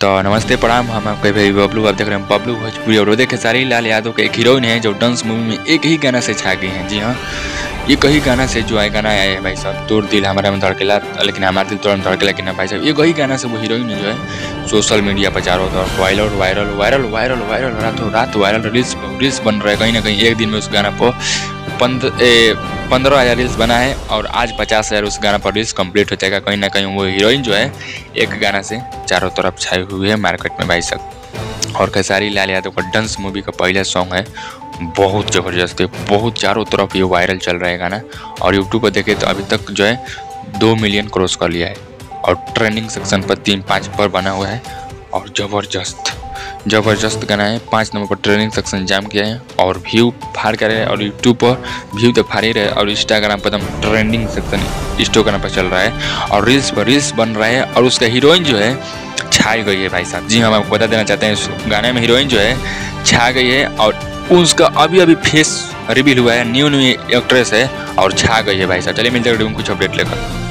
तो नमस्ते प्रणाम, हम आपके भाई बबलू। आप देख रहे हैं बबलू भोजपुरी। और वो देखे खेसारी लाल यादव के एक हीरोइन है जो डांस मूवी में एक ही गाना से छा गई हैं। जी हाँ, ये कई गाना से जो है गाना आया है भाई साहब, तोड़ दिल हमारा में धड़केला, लेकिन हमारा दिल तोड़ धड़केला कि ना भाई साहब। ये कई गाना से वो हीरोइन जो है सोशल मीडिया पर चारों तरफ viral viral viral viral viral रातों रात वायरल रील्स बन रहे हैं। कहीं ना कहीं एक दिन में उस गाना पर 15,000 रील्स बना है और आज 50,000 उस गाना पर रील्स कंप्लीट हो जाएगा। कहीं ना कहीं वो हीरोइन जो है एक गाना से चारों तरफ छाई हुई है मार्केट में भाई साहब। और खेसारी लाल यादव का डांस मूवी का पहला सॉन्ग है, बहुत ज़बरदस्त है, बहुत चारों तरफ ये वायरल चल रहा है गाना। और यूट्यूब पर देखे तो अभी तक जो है 2 मिलियन क्रॉस कर लिया है और ट्रेंडिंग सेक्शन पर 3-5 पर बना हुआ है। और ज़बरदस्त गाना है, 5 नंबर पर ट्रेंडिंग सेक्शन जाम किया है और व्यू फाड़ कर रहे हैं। और यूट्यूब पर व्यू तो फाड़ ही रहे और इंस्टाग्राम पर एकदम ट्रेंडिंग सेक्शन इंस्टाग्राम पर चल रहा है और रील्स पर रील्स बन रहा है। और उसका हीरोइन जो है छाई गई है भाई साहब। जी हम आपको बता देना चाहते हैं, उस गाने में हीरोइन जो है छा गई है और उसका अभी फेस रिवील हुआ है, न्यू एक्ट्रेस है और छा गई है भाई साहब। चलिए मिलते हैं कुछ अपडेट लेकर।